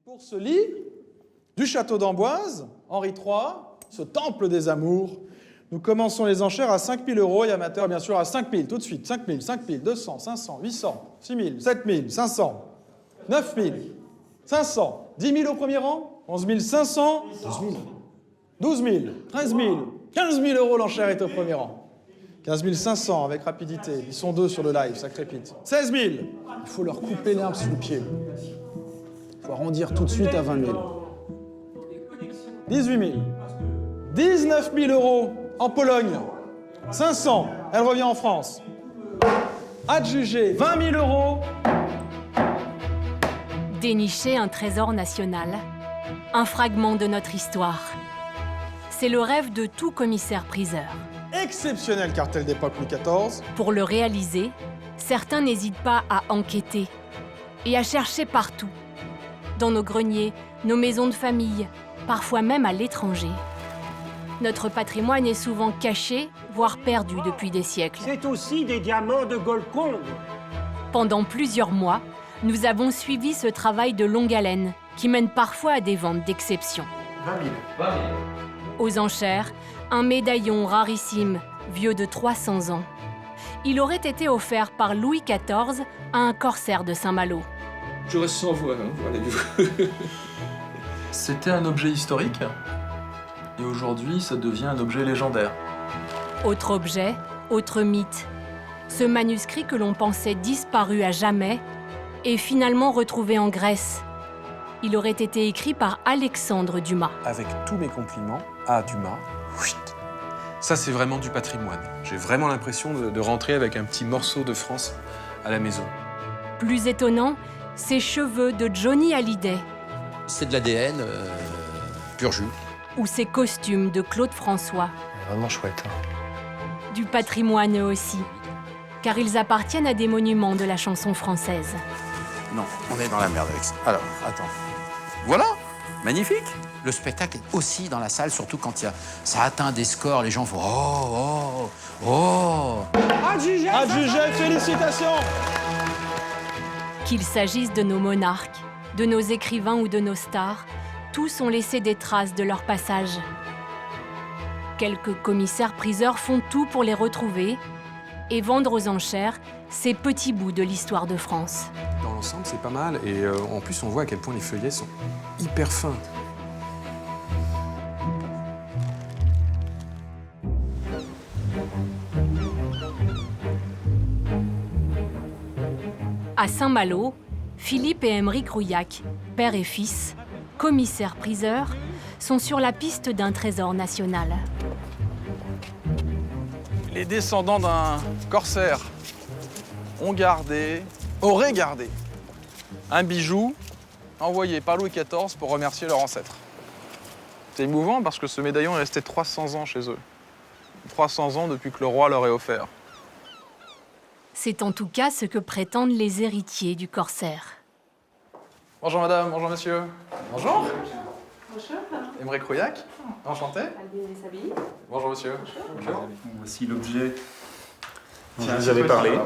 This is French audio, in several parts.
Pour ce lit du château d'Amboise, Henri III, ce temple des amours, nous commençons les enchères à 5 000 € et amateurs, bien sûr, à 5 000, tout de suite. 5 000, 5 000, 200, 500, 800, 6 000, 7 000, 500, 9 000, 500, 10 000 au premier rang, 11 500, 12 000, 13 000, 15 000 € l'enchère est au premier rang. 15 500 avec rapidité. Ils sont deux sur le live, ça crépite. 16 000. Il faut leur couper l'herbe sous le pied. Il faut arrondir tout de suite à 20 000. 18 000. 19 000 € en Pologne. 500. Elle revient en France. Adjugé 20 000 €. Dénicher un trésor national, un fragment de notre histoire. C'est le rêve de tout commissaire-priseur. Exceptionnel cartel d'époque Louis XIV. Pour le réaliser, certains n'hésitent pas à enquêter et à chercher partout. Dans nos greniers, nos maisons de famille, parfois même à l'étranger. Notre patrimoine est souvent caché, voire perdu depuis des siècles. C'est aussi des diamants de Golconde. Pendant plusieurs mois, nous avons suivi ce travail de longue haleine qui mène parfois à des ventes d'exception. 20 000. Aux enchères, un médaillon rarissime, vieux de 300 ans. Il aurait été offert par Louis XIV à un corsaire de Saint-Malo. Je reste sans voix, hein, voilà. C'était un objet historique, et aujourd'hui, ça devient un objet légendaire. Autre objet, autre mythe. Ce manuscrit que l'on pensait disparu à jamais est finalement retrouvé en Grèce. Il aurait été écrit par Alexandre Dumas. Avec tous mes compliments à Dumas. Ça, c'est vraiment du patrimoine. J'ai vraiment l'impression de rentrer avec un petit morceau de France à la maison. Plus étonnant, ces cheveux de Johnny Hallyday C'est de l'ADN, pur jus. ou ces costumes de Claude François. Vraiment chouette. Du patrimoine eux aussi, car ils appartiennent à des monuments de la chanson française. Non, on est dans la merde avec ça. Alors, attends. Voilà, magnifique. Le spectacle est aussi dans la salle, surtout quand ça atteint des scores, les gens font oh, oh, oh. Adjugé, félicitations. Qu'il s'agisse de nos monarques, de nos écrivains ou de nos stars, tous ont laissé des traces de leur passage. Quelques commissaires-priseurs font tout pour les retrouver et vendre aux enchères ces petits bouts de l'histoire de France. Dans l'ensemble, c'est pas mal. Et en plus, on voit à quel point les feuillets sont hyper fins. À Saint-Malo, Philippe et Aymeric Rouillac, père et fils, commissaires-priseurs, sont sur la piste d'un trésor national. Les descendants d'un corsaire auraient gardé un bijou envoyé par Louis XIV pour remercier leur ancêtre. C'est émouvant parce que ce médaillon est resté 300 ans chez eux. 300 ans depuis que le roi leur est offert. C'est en tout cas ce que prétendent les héritiers du corsaire. Bonjour madame, bonjour monsieur. Bonjour. Bonjour. Aymeric Rouillac, enchanté. Albine Sabi. Bonjour monsieur. Bonjour. Voici l'objet dont je Tiens, vous avais parlé.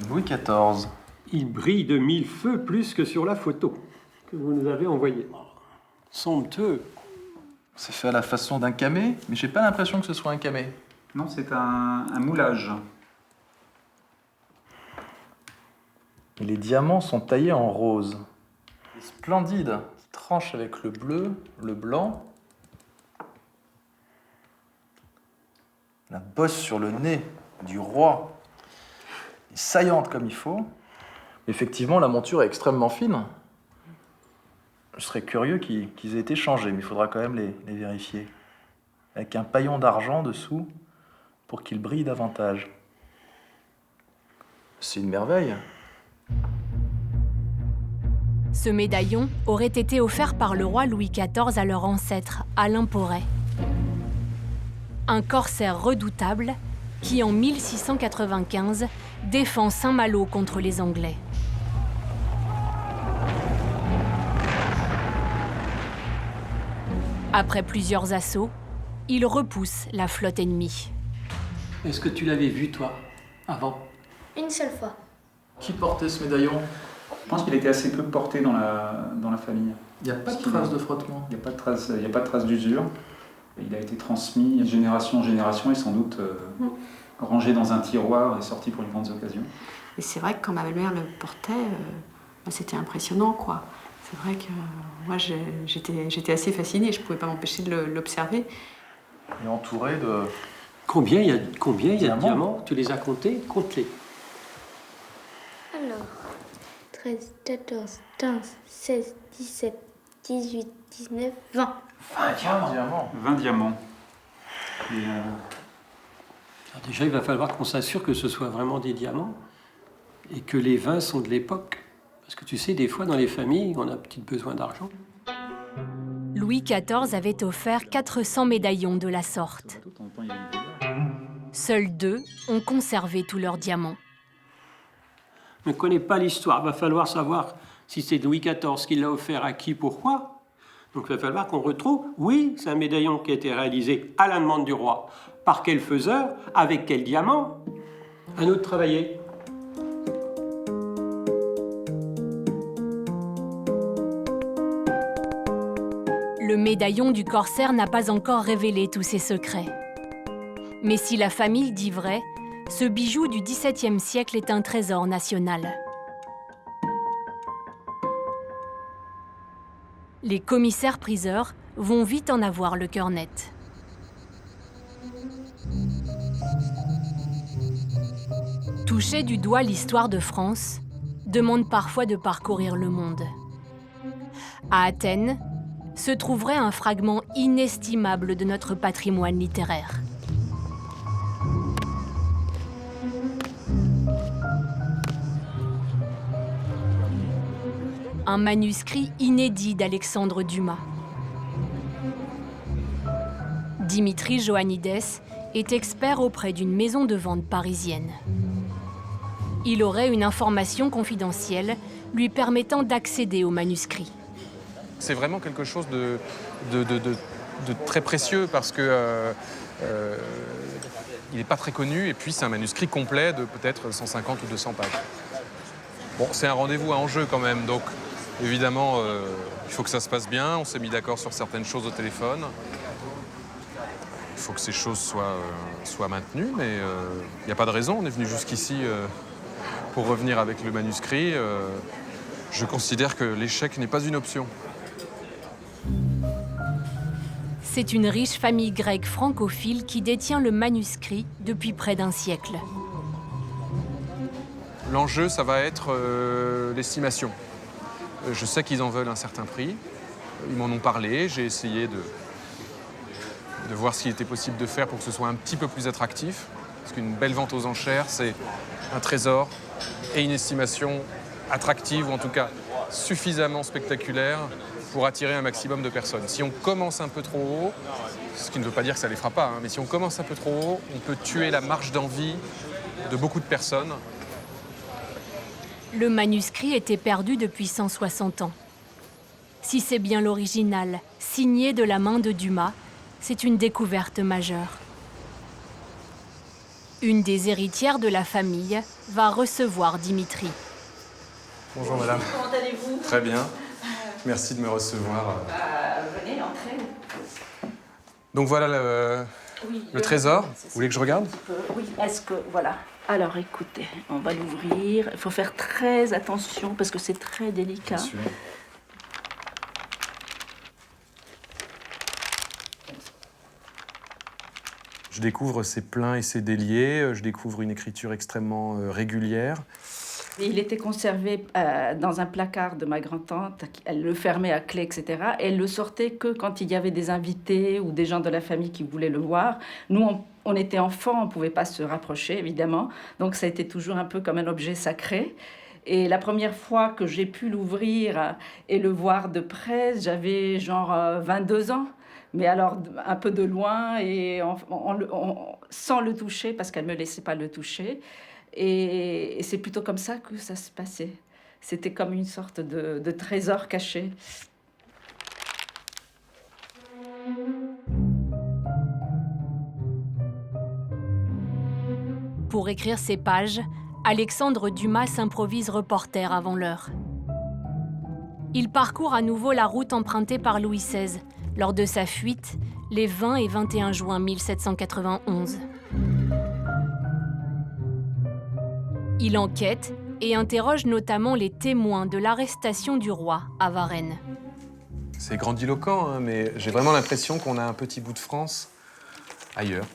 Louis XIV. Il brille de mille feux plus que sur la photo que vous nous avez envoyée. Somptueux. C'est fait à la façon d'un camé, mais j'ai pas l'impression que ce soit un camé. Non, c'est un moulage. Et les diamants sont taillés en rose. Splendide. Tranche avec le bleu, le blanc. La bosse sur le nez du roi est saillante comme il faut. Effectivement, la monture est extrêmement fine. Je serais curieux qu'ils aient été changés, mais il faudra quand même les vérifier. Avec un paillon d'argent dessous pour qu'ils brillent davantage. C'est une merveille. Ce médaillon aurait été offert par le roi Louis XIV à leur ancêtre, Alain Porret. Un corsaire redoutable qui, en 1695, défend Saint-Malo contre les Anglais. Après plusieurs assauts, il repousse la flotte ennemie. Est-ce que tu l'avais vu, toi, avant? une seule fois. Qui portait ce médaillon? Je pense qu'il était assez peu porté dans la famille. Il n'y a pas de traces de frottement. Il n'y a pas de traces d'usure. Il a été transmis de génération en génération et sans doute rangé dans un tiroir et sorti pour les grandes occasions. Et c'est vrai que quand ma belle-mère le portait, c'était impressionnant, quoi. C'est vrai que moi, j'étais assez fascinée. Je ne pouvais pas m'empêcher de l'observer. Il est entouré de... Combien il y a de diamants? Tu les as comptés? Compte-les. Alors, 13, 14, 15, 16, 17, 18, 19, 20. 20 diamants. 20 diamants. Et, Alors déjà, il va falloir qu'on s'assure que ce soit vraiment des diamants et que les 20 sont de l'époque. Parce que tu sais, des fois, dans les familles, on a peut-être besoin d'argent. Louis XIV avait offert 400 médaillons de la sorte. de temps en temps, il y a une valeur. Seuls 2 ont conservé tous leurs diamants. On ne connaît pas l'histoire. Il va falloir savoir si c'est Louis XIV qui l'a offert à qui, pourquoi. Donc il va falloir qu'on retrouve, oui, c'est un médaillon qui a été réalisé à la demande du roi. Par quel faiseur? Avec quel diamant? À nous de travailler. Le médaillon du corsaire n'a pas encore révélé tous ses secrets. Mais si la famille dit vrai, ce bijou du XVIIe siècle est un trésor national. Les commissaires-priseurs vont vite en avoir le cœur net. Toucher du doigt l'histoire de France demande parfois de parcourir le monde. À Athènes se trouverait un fragment inestimable de notre patrimoine littéraire. Un manuscrit inédit d'Alexandre Dumas. Dimitri Johannides est expert auprès d'une maison de vente parisienne. Il aurait une information confidentielle lui permettant d'accéder au manuscrit. C'est vraiment quelque chose de très précieux parce que il n'est pas très connu et puis c'est un manuscrit complet de peut-être 150 ou 200 pages. Bon, c'est un rendez-vous à enjeu quand même, donc évidemment, il faut que ça se passe bien. On s'est mis d'accord sur certaines choses au téléphone. Il faut que ces choses soient maintenues, mais il n'y a pas de raison. On est venu jusqu'ici pour revenir avec le manuscrit. Je considère que l'échec n'est pas une option. C'est une riche famille grecque francophile qui détient le manuscrit depuis près d'un siècle. L'enjeu, ça va être l'estimation. Je sais qu'ils en veulent un certain prix. Ils m'en ont parlé. J'ai essayé de voir ce qu'il était possible de faire pour que ce soit un petit peu plus attractif. Parce qu'une belle vente aux enchères, c'est un trésor et une estimation attractive, ou en tout cas suffisamment spectaculaire pour attirer un maximum de personnes. Si on commence un peu trop haut, ce qui ne veut pas dire que ça ne les fera pas, mais si on commence un peu trop haut, on peut tuer la marge d'envie de beaucoup de personnes. Le manuscrit était perdu depuis 160 ans. Si c'est bien l'original, signé de la main de Dumas, c'est une découverte majeure. Une des héritières de la famille va recevoir Dimitri. Bonjour madame. Comment allez-vous? Très bien. Merci de me recevoir. Venez, entrez. Donc voilà le trésor. Vous voulez que je regarde? Oui, est-ce que... Voilà. Alors, écoutez, on va l'ouvrir. Il faut faire très attention parce que c'est très délicat. Bien sûr. Je découvre ses pleins et ses déliés. Je découvre une écriture extrêmement régulière. Et il était conservé dans un placard de ma grand-tante. Elle le fermait à clé, etc. Et elle le sortait que quand il y avait des invités ou des gens de la famille qui voulaient le voir. Nous, on était enfants, on ne pouvait pas se rapprocher, évidemment. Donc, ça a été toujours un peu comme un objet sacré. Et la première fois que j'ai pu l'ouvrir et le voir de près, j'avais genre 22 ans. Mais alors, un peu de loin et sans le toucher, parce qu'elle ne me laissait pas le toucher. Et c'est plutôt comme ça que ça se passait. C'était comme une sorte de trésor caché. Pour écrire ces pages, Alexandre Dumas s'improvise reporter avant l'heure. Il parcourt à nouveau la route empruntée par Louis XVI lors de sa fuite les 20 et 21 juin 1791. Il enquête et interroge notamment les témoins de l'arrestation du roi à Varennes. C'est grandiloquent, hein, mais j'ai vraiment l'impression qu'on a un petit bout de France ailleurs.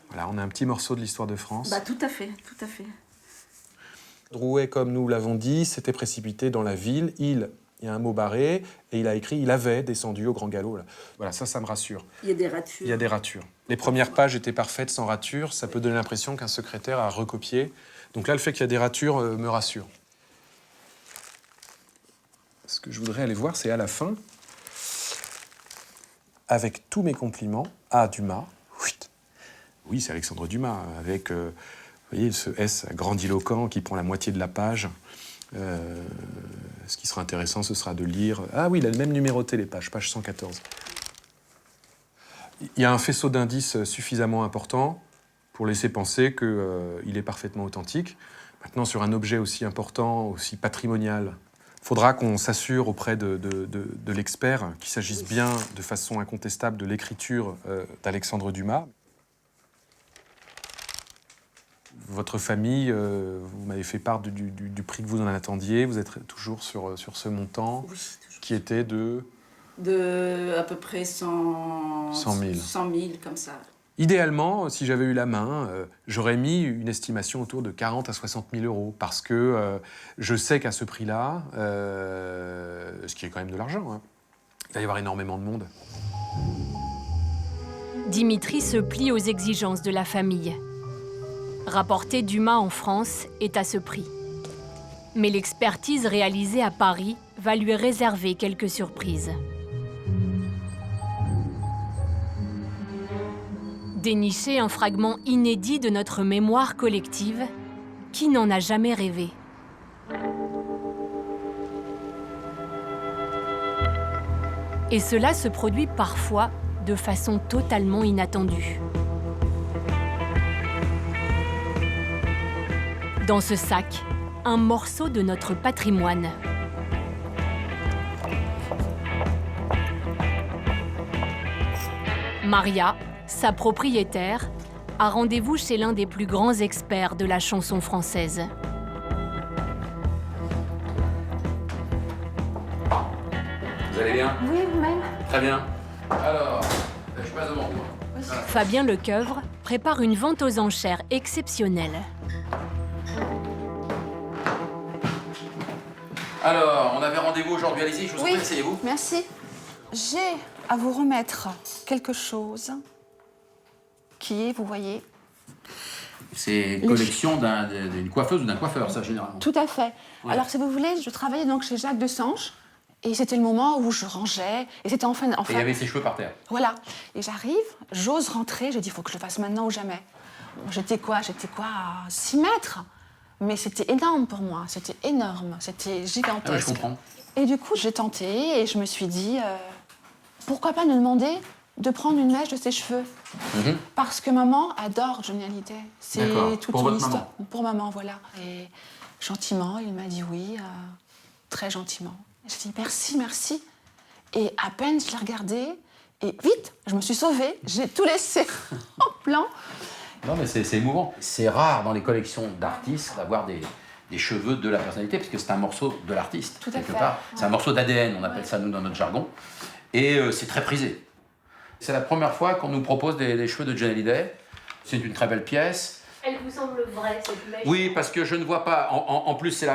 Voilà, on a un petit morceau de l'histoire de France. Bah, tout à fait, tout à fait. Drouet, comme nous l'avons dit, s'était précipité dans la ville. Il y a un mot barré, et il a écrit « il avait descendu au grand galop ». Voilà, ça me rassure. Il y a des ratures. Il y a des ratures. Les premières pages étaient parfaites, sans ratures. Ça peut donner l'impression qu'un secrétaire a recopié. Donc là, le fait qu'il y a des ratures me rassure. Ce que je voudrais aller voir, c'est à la fin, avec tous mes compliments à Dumas. Oui, c'est Alexandre Dumas, avec vous voyez, ce S grandiloquent qui prend la moitié de la page. Ce qui sera intéressant, ce sera de lire... Ah oui, il a même numéroté les pages, page 114. Il y a un faisceau d'indices suffisamment important pour laisser penser qu'il est parfaitement authentique. Maintenant, sur un objet aussi important, aussi patrimonial, il faudra qu'on s'assure auprès de l'expert qu'il s'agisse bien de façon incontestable de l'écriture d'Alexandre Dumas. Votre famille, vous m'avez fait part du prix que vous en attendiez. Vous êtes toujours sur ce montant, Oui, toujours. Qui était de... De à peu près 100 000. 100 000, comme ça. Idéalement, si j'avais eu la main, j'aurais mis une estimation autour de 40 à 60 000 euros, parce que je sais qu'à ce prix-là, ce qui est quand même de l'argent, hein, il va y avoir énormément de monde. Dimitri se plie aux exigences de la famille. Rapporter Dumas en France est à ce prix. Mais l'expertise réalisée à Paris va lui réserver quelques surprises. Dénicher un fragment inédit de notre mémoire collective, qui n'en a jamais rêvé? Et cela se produit parfois de façon totalement inattendue. Dans ce sac, un morceau de notre patrimoine. Maria, sa propriétaire, a rendez-vous chez l'un des plus grands experts de la chanson française. Vous allez bien? Oui, vous-même. Très bien. Alors, je passe devant vous. Fabien Lecoeuvre prépare une vente aux enchères exceptionnelle. Alors, on avait rendez-vous aujourd'hui, allez-y, je vous en prie, asseyez-vous. Merci. J'ai à vous remettre quelque chose qui est, vous voyez... C'est une collection d'une coiffeuse ou d'un coiffeur, ça, généralement. Tout à fait. Ouais. Alors, si vous voulez, je travaillais donc chez Jacques Desange, et c'était le moment où je rangeais, et c'était enfin... Et il y avait ses cheveux par terre. Voilà. Et j'arrive, j'ose rentrer, je dis, il faut que je le fasse maintenant ou jamais. Bon, j'étais quoi, à 6 mètres. Mais c'était énorme pour moi, c'était énorme, c'était gigantesque. Ah ouais, je comprends. Et du coup, j'ai tenté et je me suis dit, pourquoi pas nous demander de prendre une mèche de ses cheveux. Parce que maman adore Johnny Hallyday. C'est toute pour son votre histoire. maman. Pour maman, voilà. Et gentiment, il m'a dit oui, très gentiment. J'ai dit merci, merci. Et à peine je l'ai regardé, et vite, je me suis sauvée, j'ai tout laissé en plan. Non, mais c'est émouvant. C'est rare dans les collections d'artistes d'avoir des cheveux de la personnalité, parce que c'est un morceau de l'artiste, Tout à quelque fait. part. C'est un morceau d'ADN, on appelle ça, nous, dans notre jargon. Et c'est très prisé. C'est la première fois qu'on nous propose des cheveux de Johnny Hallyday. C'est une très belle pièce. Elle vous semble vraie, cette mèche? Oui, parce que je ne vois pas... En plus, c'est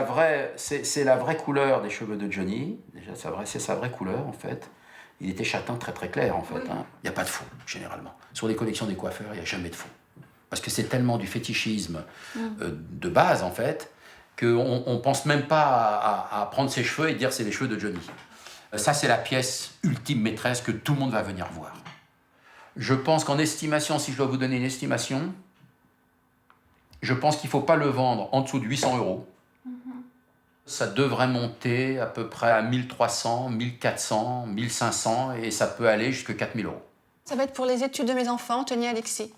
la vraie couleur des cheveux de Johnny. Déjà, c'est sa vraie couleur, en fait. Il était châtain très très clair, en fait. Il n'y a pas de faux, généralement. Sur les collections des coiffeurs, il n'y a jamais de faux. Parce que c'est tellement du fétichisme de base, en fait, qu'on ne pense même pas à prendre ses cheveux et dire c'est les cheveux de Johnny. Ça, c'est la pièce ultime maîtresse que tout le monde va venir voir. Je pense qu'en estimation, si je dois vous donner une estimation, je pense qu'il ne faut pas le vendre en dessous de 800 €. Ça devrait monter à peu près à 1300, 1400, 1500 et ça peut aller jusqu'à 4000 €. Ça va être pour les études de mes enfants, Tony Alexis.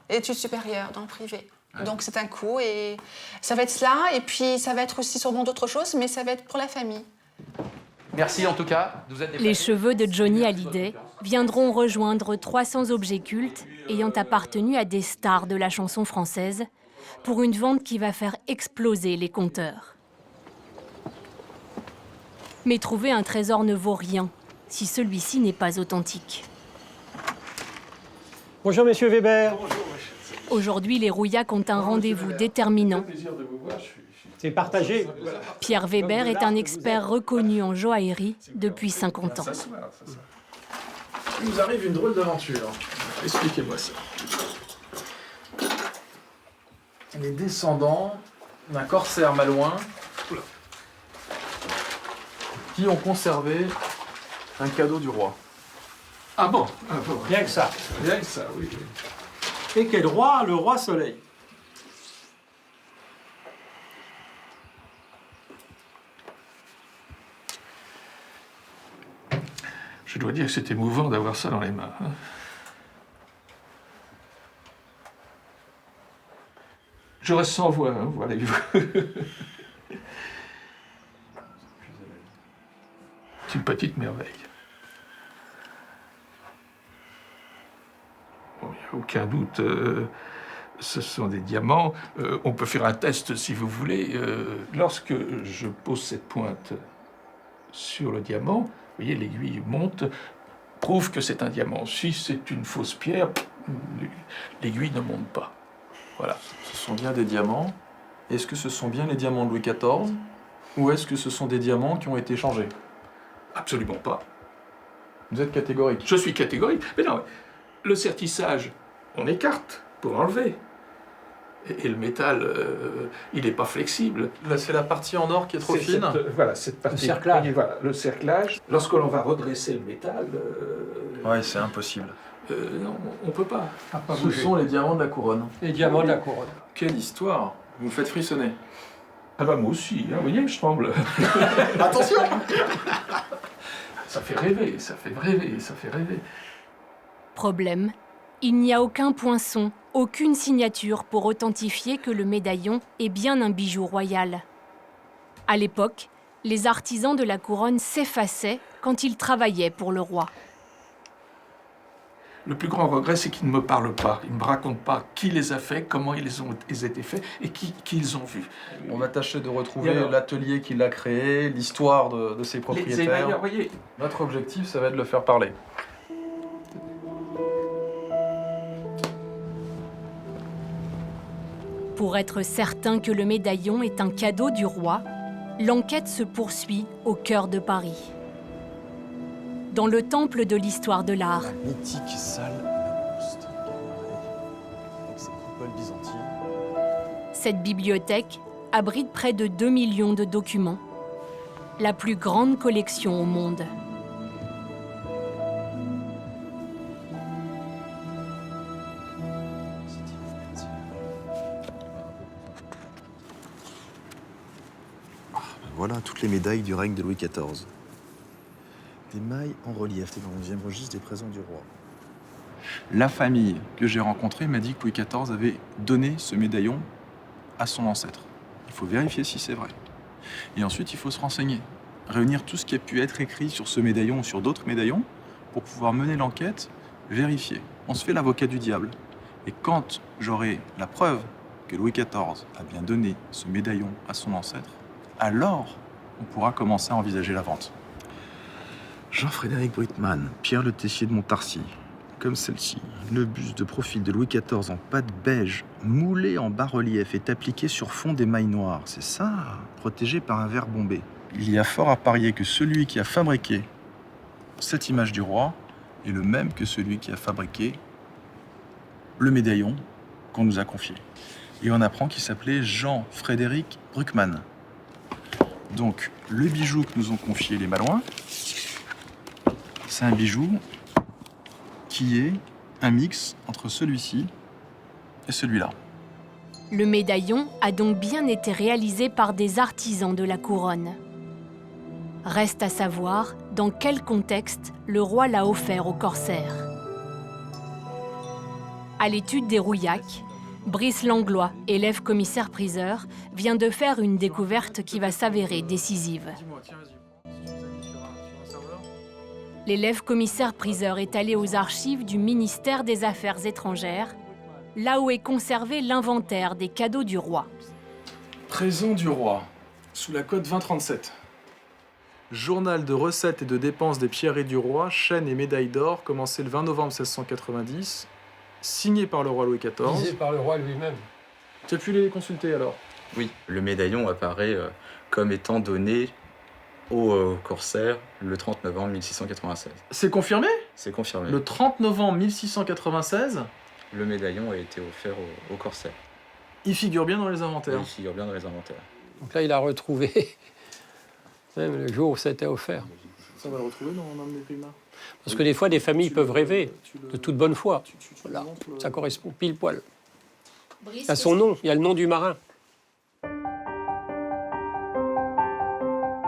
Études supérieures, dans le privé. Donc c'est un coup et ça va être cela et puis ça va être aussi sûrement d'autres choses, mais ça va être pour la famille. Merci en tout cas. Vous êtes Les cheveux de Johnny Hallyday viendront rejoindre 300 objets cultes ayant appartenu à des stars de la chanson française pour une vente qui va faire exploser les compteurs. Mais trouver un trésor ne vaut rien si celui-ci n'est pas authentique. Bonjour, monsieur Weber. Aujourd'hui, les Rouillac ont un rendez-vous déterminant. C'est partagé. Pierre Weber est un expert reconnu en joaillerie depuis 50 ans. Il nous arrive une drôle d'aventure. Expliquez-moi ça. Les descendants d'un corsaire malouin qui ont conservé un cadeau du roi. Ah bon? Rien que ça. Bien que ça, oui. Et quel roi? Le roi Soleil. Je dois dire que c'est émouvant d'avoir ça dans les mains. Je reste sans voix, hein, voyez-vous. C'est une petite merveille. Bon, il n'y a aucun doute, ce sont des diamants. On peut faire un test si vous voulez. Lorsque je pose cette pointe sur le diamant, vous voyez, l'aiguille monte, prouve que c'est un diamant. Si c'est une fausse pierre, l'aiguille ne monte pas. Voilà. Ce sont bien des diamants. Est-ce que ce sont bien les diamants de Louis XIV ou est-ce que ce sont des diamants qui ont été changés? Absolument pas. Vous êtes catégorique. Je suis catégorique. Mais non, le sertissage, on écarte pour enlever. Et le métal, il n'est pas flexible. Là, c'est la partie en or qui est trop fine. Voilà, cette partie. Le cerclage. Voilà, le cerclage. Lorsque l'on va redresser le métal... Ouais, c'est impossible. non, on ne peut pas. Ce sont les diamants de la couronne. Les diamants de la couronne. Quelle histoire! Vous me faites frissonner. Ah bah moi aussi, hein, vous voyez, je tremble. Attention! Ça fait rêver, ça fait rêver, ça fait rêver. Problème, il n'y a aucun poinçon, aucune signature pour authentifier que le médaillon est bien un bijou royal. À l'époque, les artisans de la couronne s'effaçaient quand ils travaillaient pour le roi. Le plus grand regret, c'est qu'ils ne me parlent pas. Ils ne me racontent pas qui les a faits, comment ils ont été faits et qui ils ont vus. On va tâcher de retrouver l'atelier qui l'a créé, l'histoire de ses propriétaires. Les voyez. Notre objectif, ça va être de le faire parler. Pour être certain que le médaillon est un cadeau du roi, l'enquête se poursuit au cœur de Paris. Dans le temple de l'histoire de l'art. La mythique salle Mamouste, avec ses coupoles byzantines. Cette bibliothèque abrite près de 2 millions de documents, la plus grande collection au monde. Voilà toutes les médailles du règne de Louis XIV. Des mailles en relief, c'est dans le 11e registre des présents du roi. La famille que j'ai rencontrée m'a dit que Louis XIV avait donné ce médaillon à son ancêtre. Il faut vérifier si c'est vrai. Et ensuite, il faut se renseigner. Réunir tout ce qui a pu être écrit sur ce médaillon ou sur d'autres médaillons pour pouvoir mener l'enquête, vérifier. On se fait l'avocat du diable. Et quand j'aurai la preuve que Louis XIV a bien donné ce médaillon à son ancêtre, alors on pourra commencer à envisager la vente. Jean-Frédéric Bruytmann, Pierre Le Tessier de Montarcy, comme celle-ci. Le buste de profil de Louis XIV en pâte beige, moulé en bas-relief, est appliqué sur fond d'émail noir. C'est ça, protégé par un verre bombé. Il y a fort à parier que celui qui a fabriqué cette image du roi est le même que celui qui a fabriqué le médaillon qu'on nous a confié. Et on apprend qu'il s'appelait Jean-Frédéric Bruytmann. Donc, le bijou que nous ont confié les Malouins, c'est un bijou qui est un mix entre celui-ci et celui-là. Le médaillon a donc bien été réalisé par des artisans de la couronne. Reste à savoir dans quel contexte le roi l'a offert aux corsaires. À l'étude des Rouillac, Brice Langlois, élève commissaire-priseur, vient de faire une découverte qui va s'avérer décisive. L'élève commissaire-priseur est allé aux archives du ministère des Affaires étrangères, là où est conservé l'inventaire des cadeaux du roi. Trésor du roi, sous la cote 2037. Journal de recettes et de dépenses des pierreries du roi, chaînes et médailles d'or, commencé le 20 novembre 1690, signé par le roi Louis XIV. Disé par le roi lui-même. Tu as pu les consulter alors? Oui, le médaillon apparaît comme étant donné au corsaire le 30 novembre 1696. C'est confirmé? C'est confirmé. Le 30 novembre 1696, le médaillon a été offert au corsaire. il figure bien dans les inventaires. Il figure bien dans les inventaires. Donc là, il a retrouvé même le jour où ça a été offert. Ça va le retrouver dans un des primas. Parce que des fois, des familles peuvent rêver de toute bonne foi. Voilà, ça correspond pile poil. Il y a son nom, il y a le nom du marin.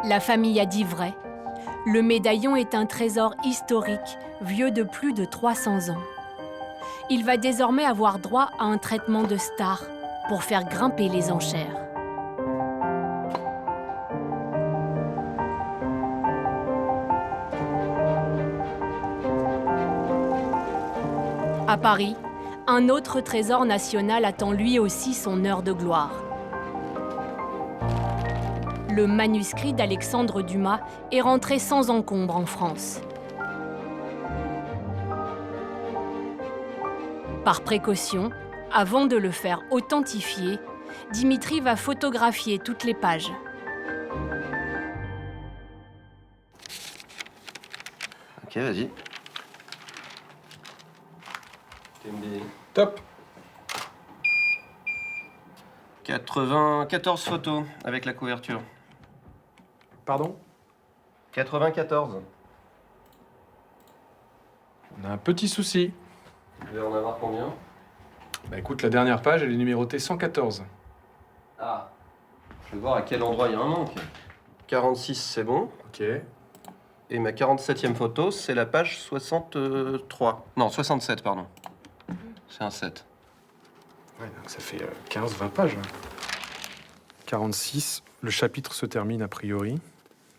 La famille a dit vrai. Le médaillon est un trésor historique, vieux de plus de 300 ans. Il va désormais avoir droit à un traitement de star pour faire grimper les enchères. À Paris, un autre trésor national attend lui aussi son heure de gloire. Le manuscrit d'Alexandre Dumas est rentré sans encombre en France. Par précaution, avant de le faire authentifier, Dimitri va photographier toutes les pages. Ok, vas-y. Top. 94 photos avec la couverture. Pardon? 94. On a un petit souci. Tu veux en avoir combien? Bah écoute, la dernière page, elle est numérotée 114. Ah. Je vais voir à quel endroit il y a un manque. 46, c'est bon. Ok. Et ma 47e photo, c'est la page 63. Non, 67, pardon. C'est un 7. Ouais, donc ça fait 15-20 pages. 46, le chapitre se termine a priori.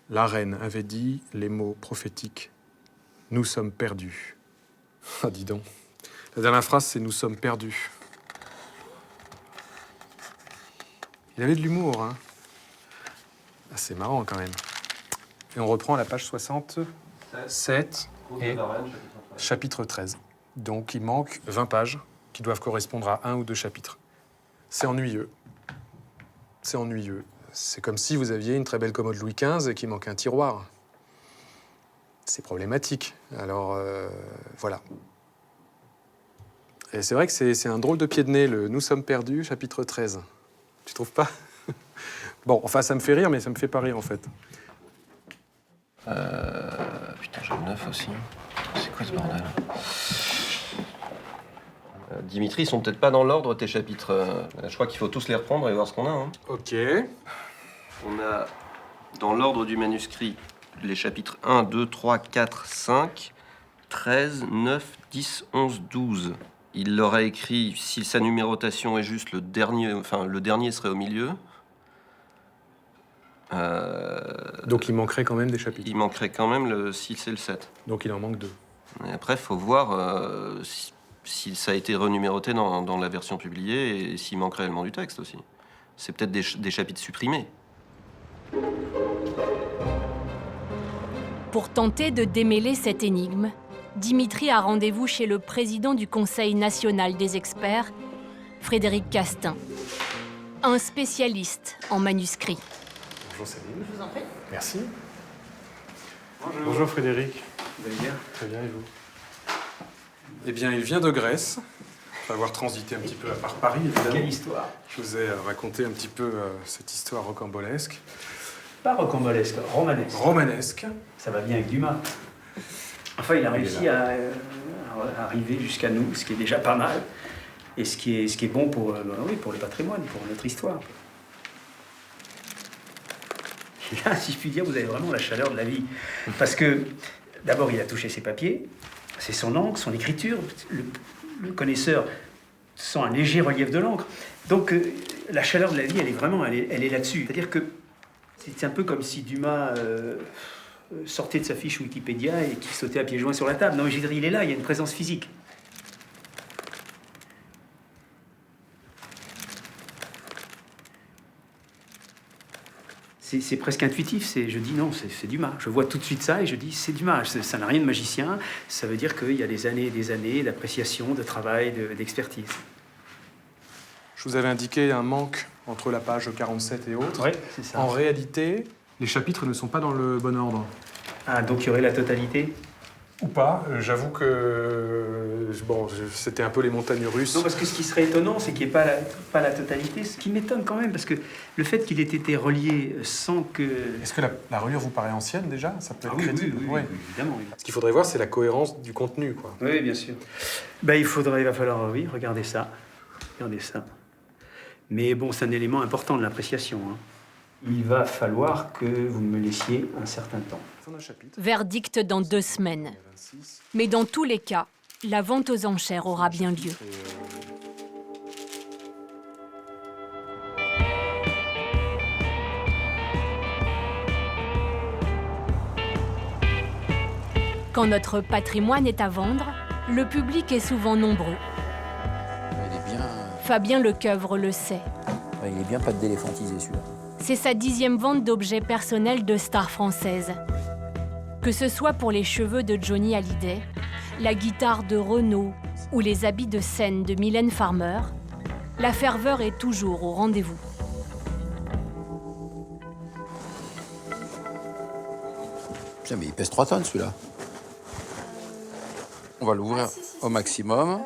La reine avait dit les mots prophétiques. Nous sommes perdus. Ah, dis donc. La dernière phrase, c'est nous sommes perdus. Il avait de l'humour, hein. Ah, c'est marrant quand même. Et on reprend à la page 67 et chapitre 13. Donc il manque 20 pages qui doivent correspondre à un ou deux chapitres. C'est ennuyeux. C'est ennuyeux. C'est comme si vous aviez une très belle commode Louis XV et qu'il manque un tiroir. C'est problématique. Alors, voilà. Et c'est vrai que c'est un drôle de pied de nez, le « Nous sommes perdus », chapitre 13. Tu trouves pas? Bon, enfin, ça me fait rire, mais ça me fait pas rire, en fait. Putain, j'ai le 9 aussi. C'est quoi ce bordel? Dimitri, ils sont peut-être pas dans l'ordre, tes chapitres. Je crois qu'il faut tous les reprendre et voir ce qu'on a. Hein. Ok. On a, dans l'ordre du manuscrit, les chapitres 1, 2, 3, 4, 5, 13, 9, 10, 11, 12. Il leur a écrit, si sa numérotation est juste, le dernier serait au milieu. Donc il manquerait quand même des chapitres. Il manquerait quand même le 6 et le 7. Donc il en manque 2. Et après, il faut voir si ça a été renuméroté dans la version publiée et s'il manque réellement du texte aussi. C'est peut-être des chapitres supprimés. Pour tenter de démêler cette énigme, Dimitri a rendez-vous chez le président du Conseil national des experts, Frédéric Castin, un spécialiste en manuscrits. Bonjour Sabine. Je vous en prie. Merci. Bonjour Frédéric. Vous allez bien? Très bien, et vous? Eh bien, il vient de Grèce, après avoir transité un petit peu par Paris, évidemment. Quelle histoire! Je vous ai raconté un petit peu cette histoire rocambolesque. Pas rocambolesque, romanesque. Romanesque. Ça va bien avec Dumas. Enfin, il a réussi à arriver jusqu'à nous, ce qui est déjà pas mal. Et ce qui est bon pour le patrimoine, pour notre histoire. Et là, si je puis dire, vous avez vraiment la chaleur de la vie. Parce que, d'abord, il a touché ses papiers, c'est son encre, son écriture. Le connaisseur sent un léger relief de l'encre. Donc la chaleur de la vie, elle est là-dessus. C'est-à-dire que c'est un peu comme si Dumas sortait de sa fiche Wikipédia et qu'il sautait à pieds joints sur la table. Non, mais je veux dire, il est là, il y a une présence physique. C'est presque intuitif, je dis non, c'est Dumas. Je vois tout de suite ça et je dis c'est Dumas. Ça n'a rien de magicien, ça veut dire qu'il y a des années et des années d'appréciation, de travail, d'expertise. Je vous avais indiqué un manque entre la page 47 et autres. Oui, c'est ça. En réalité, les chapitres ne sont pas dans le bon ordre. Ah, donc il y aurait la totalité? Ou pas, j'avoue que c'était un peu les montagnes russes. Non, parce que ce qui serait étonnant, c'est qu'il n'y ait pas la totalité. Ce qui m'étonne quand même, parce que le fait qu'il ait été relié sans que... Est-ce que la reliure vous paraît ancienne déjà? Ça peut être crédible. Oui, évidemment. Oui. Ce qu'il faudrait voir, c'est la cohérence du contenu, quoi. Oui, bien sûr. Ben, il va falloir, regarder ça. Regardez ça. Mais bon, c'est un élément important de l'appréciation. Hein. Il va falloir que vous me laissiez un certain temps. Verdict dans 2 semaines. Mais dans tous les cas, la vente aux enchères aura bien lieu. Quand notre patrimoine est à vendre, le public est souvent nombreux. Il est bien... Fabien Lecoeuvre le sait. Il est bien pas de d'éléphantisé, celui-là. C'est sa 10e vente d'objets personnels de stars françaises. Que ce soit pour les cheveux de Johnny Hallyday, la guitare de Renaud ou les habits de scène de Mylène Farmer, la ferveur est toujours au rendez-vous. Putain, mais il pèse 3 tonnes, celui-là. On va l'ouvrir au maximum.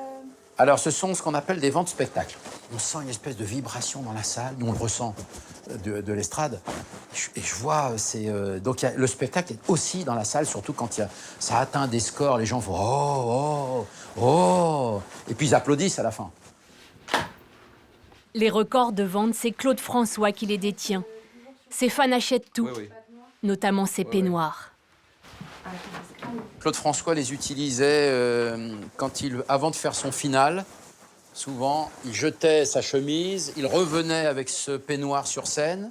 Alors, ce sont ce qu'on appelle des ventes spectacles. On sent une espèce de vibration dans la salle. Nous, on le ressent de l'estrade. Et je vois, donc le spectacle est aussi dans la salle, surtout quand ça atteint des scores. Les gens font « Oh, oh, oh !» Et puis ils applaudissent à la fin. Les records de vente, c'est Claude François qui les détient. Ses fans achètent tout, notamment ses peignoirs. Claude François les utilisait avant de faire son final. Souvent, il jetait sa chemise, il revenait avec ce peignoir sur scène,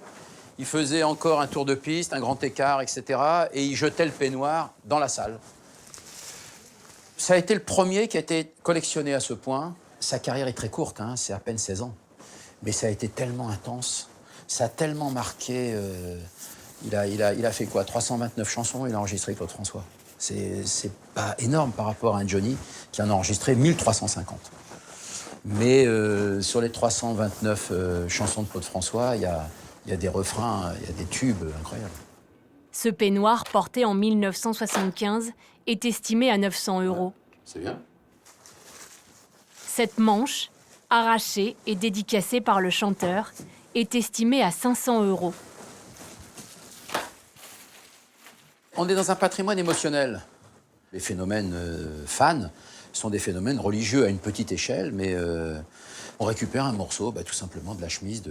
il faisait encore un tour de piste, un grand écart, etc. Et il jetait le peignoir dans la salle. Ça a été le premier qui a été collectionné à ce point. Sa carrière est très courte, hein, c'est à peine 16 ans. Mais ça a été tellement intense, ça a tellement marqué. Il a fait quoi, 329 chansons, il a enregistré Claude François. C'est pas énorme par rapport à un Johnny qui en a enregistré 1350. Mais sur les 329 chansons de Claude François, il y a des refrains, il y a des tubes incroyables. Ce peignoir, porté en 1975, est estimé à 900 €. C'est bien. Cette manche, arrachée et dédicacée par le chanteur, est estimée à 500 €. On est dans un patrimoine émotionnel. Les phénomènes fans sont des phénomènes religieux à une petite échelle, mais on récupère un morceau, tout simplement, de la chemise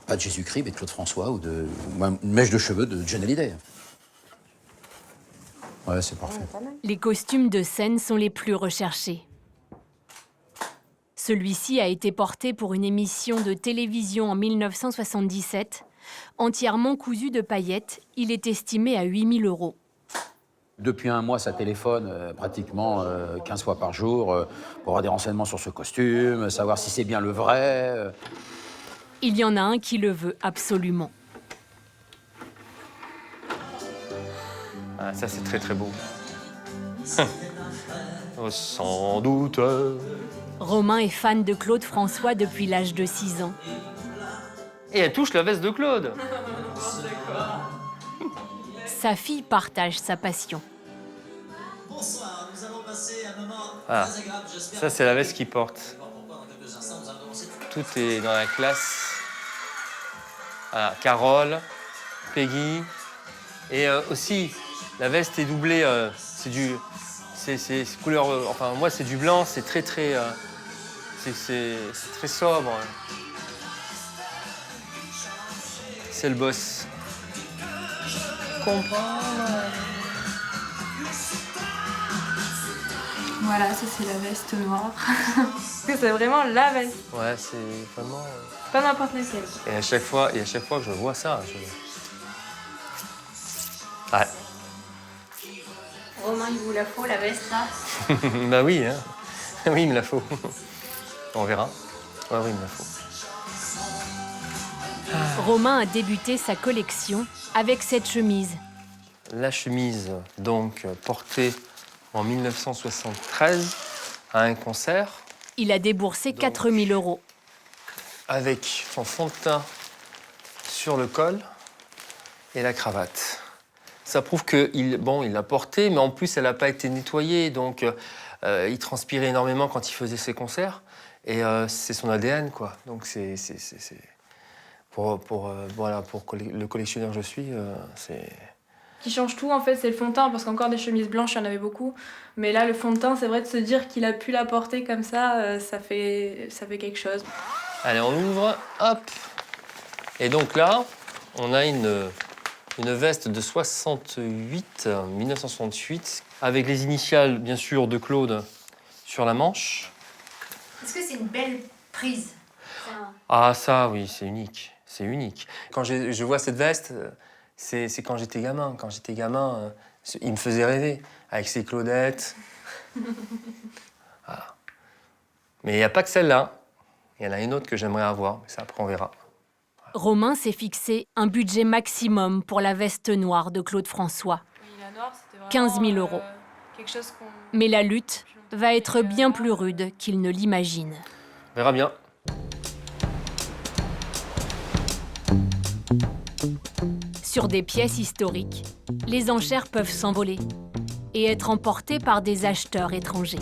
pas de Jésus-Christ, mais de Claude François, ou une mèche de cheveux de Johnny Hallyday. Ouais, c'est parfait. Les costumes de scène sont les plus recherchés. Celui-ci a été porté pour une émission de télévision en 1977. Entièrement cousu de paillettes, il est estimé à 8 000 €. Depuis un mois, ça téléphone pratiquement 15 fois par jour pour avoir des renseignements sur ce costume, savoir si c'est bien le vrai. Il y en a un qui le veut absolument. Ah, ça, c'est très très beau. Oh, sans doute. Romain est fan de Claude François depuis l'âge de 6 ans. Et elle touche la veste de Claude. Sa fille partage sa passion. Bonsoir, nous allons passer un moment très agréable, j'espère. Ça, c'est la veste qu'il porte. Tout est dans la classe. Voilà, Carole, Peggy. Et aussi, la veste est doublée. C'est couleur. Enfin, moi, c'est du blanc. C'est très, très. C'est très sobre. C'est le boss. Voilà, ça c'est la veste noire. C'est vraiment la veste, Ouais, c'est vraiment. pas n'importe laquelle. Et à chaque fois que je vois ça, Ouais. Romain, il vous la faut, la veste là? Bah oui, hein. Oui, il me la faut. On verra. Ouais, oui, il me la faut. Romain a débuté sa collection avec cette chemise. La chemise, donc, portée en 1973 à un concert. Il a déboursé 4 000 €. Avec son fond de teint sur le col et la cravate. Ça prouve qu'il l'a portée, mais en plus, elle n'a pas été nettoyée. Donc, il transpirait énormément quand il faisait ses concerts. Et c'est son ADN, quoi. Donc, le collectionneur que je suis, c'est... Qui change tout en fait, c'est le fond de teint, parce qu'encore des chemises blanches, il y en avait beaucoup. Mais là, le fond de teint, c'est vrai de se dire qu'il a pu la porter comme ça, ça fait quelque chose. Allez, on ouvre, hop. Et donc là, on a une veste de 1968, avec les initiales, bien sûr, de Claude sur la manche. Est-ce que c'est une belle prise? Ah, ça, oui, c'est unique. C'est unique. Quand je vois cette veste, c'est quand j'étais gamin. Quand j'étais gamin, il me faisait rêver, avec ses Claudettes. Voilà. Mais il n'y a pas que celle-là. Il y en a une autre que j'aimerais avoir, mais ça, après, on verra. Romain s'est fixé un budget maximum pour la veste noire de Claude François. Oui, la noire, c'était vraiment 15 000 €. Quelque chose qu'on... Mais la lutte va être bien plus rude qu'il ne l'imagine. On verra bien. Sur des pièces historiques, les enchères peuvent s'envoler et être emportées par des acheteurs étrangers.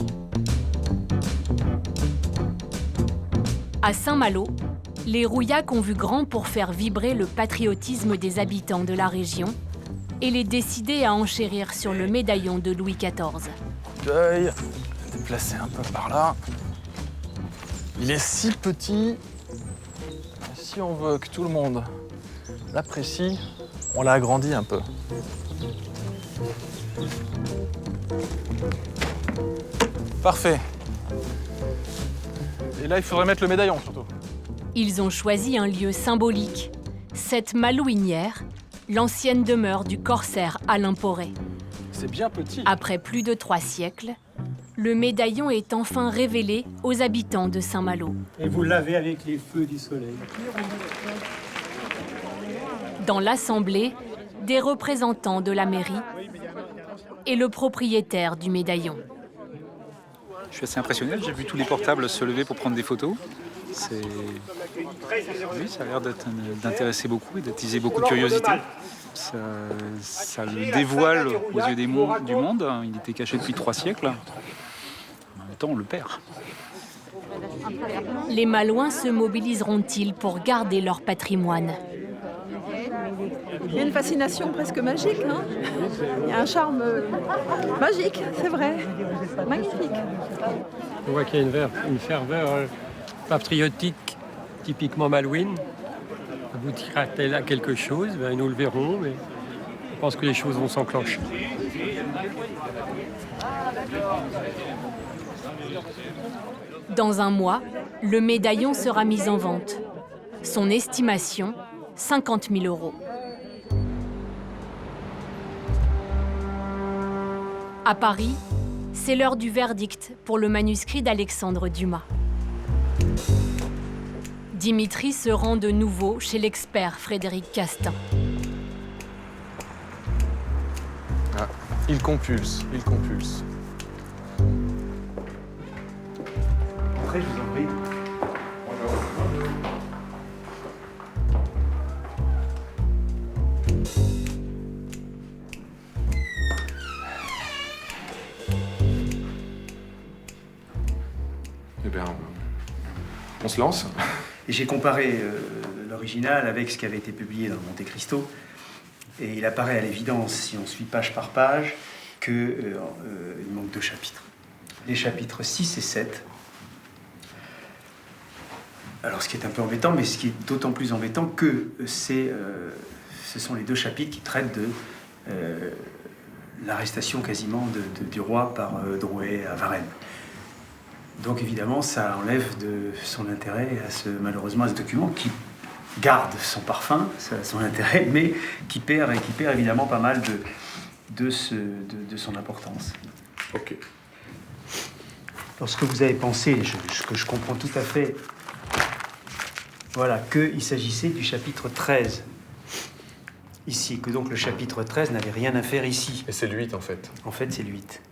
À Saint-Malo, les Rouillac ont vu grand pour faire vibrer le patriotisme des habitants de la région et les décider à enchérir sur le médaillon de Louis XIV. D'œil, déplacer un peu par là. Il est si petit. Si on veut que tout le monde l'apprécie, on l'a agrandi un peu. Parfait. Et là, il faudrait mettre le médaillon, surtout. Ils ont choisi un lieu symbolique, cette Malouinière, l'ancienne demeure du corsaire Alain Poré. C'est bien petit. Après plus de 3 siècles, le médaillon est enfin révélé aux habitants de Saint-Malo. Et vous l'avez avec les feux du soleil. Dans l'assemblée, des représentants de la mairie et le propriétaire du médaillon. Je suis assez impressionné, j'ai vu tous les portables se lever pour prendre des photos. Oui, ça a l'air d'intéresser beaucoup et d'attiser beaucoup de curiosité. Ça le dévoile aux yeux du monde. Il était caché depuis 3 siècles. En même temps, on le perd. Les Malouins se mobiliseront-ils pour garder leur patrimoine? Il y a une fascination presque magique, hein. Il y a un charme magique, c'est vrai. Magnifique. On voit qu'il y a une ferveur patriotique typiquement malouine. Aboutira-t-elle à quelque chose? Ben, nous le verrons, mais je pense que les choses vont s'enclencher. Dans un mois, le médaillon sera mis en vente. Son estimation, 50 000 €. À Paris, c'est l'heure du verdict pour le manuscrit d'Alexandre Dumas. Dimitri se rend de nouveau chez l'expert Frédéric Castin. Ah, il compulse, il compulse. Après, je vous en prie. Eh bien, on se lance. Et j'ai comparé l'original avec ce qui avait été publié dans le Monte Cristo. Et il apparaît à l'évidence, si on suit page par page, qu'il manque 2 chapitres. Les chapitres 6 et 7. Alors, ce qui est un peu embêtant, mais ce qui est d'autant plus embêtant que ce sont les 2 chapitres qui traitent de l'arrestation quasiment du roi par Drouet à Varennes. Donc évidemment, ça enlève de son intérêt malheureusement à ce document qui garde son parfum, son intérêt, mais qui perd évidemment pas mal de son importance. Ok. Lorsque vous avez pensé, que je comprends tout à fait, voilà, qu'il s'agissait du chapitre 13, ici, que donc le chapitre 13 n'avait rien à faire ici. Et c'est le 8 en fait. En fait, c'est le 8.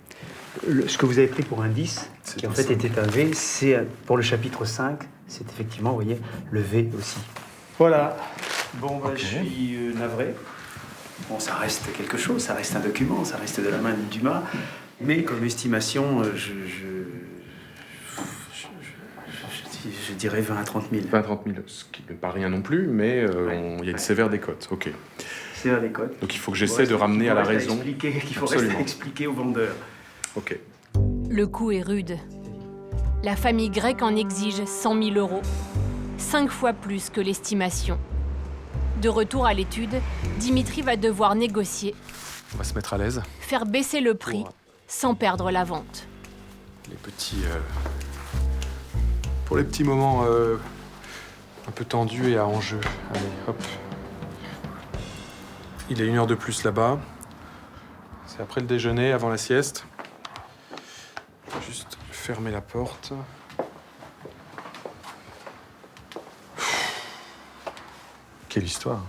Ce que vous avez pris pour un 10, qui en fait était un V, c'est pour le chapitre 5, c'est effectivement, vous voyez, le V aussi. Voilà. Bon, bah, je suis navré. Bon, ça reste quelque chose, ça reste un document, ça reste de la main de Dumas, mais comme estimation, je dirais 20 à 30 000. 20 à 30 000, ce qui n'est pas rien non plus, mais il y a une sévère décote. Ok. Sévère décote. Donc il faut que j'essaie de ramener à la raison. Qu'il faut rester à expliquer aux vendeurs. Ok. Le coup est rude. La famille grecque en exige 100 000 €, 5 fois plus que l'estimation. De retour à l'étude, Dimitri va devoir négocier, On va se mettre à l'aise. faire baisser le prix sans perdre la vente. Les petits... Pour les petits moments un peu tendus et à enjeu. Allez, hop. Il est 1 heure de plus là-bas. C'est après le déjeuner, avant la sieste. Juste fermer la porte. Quelle histoire.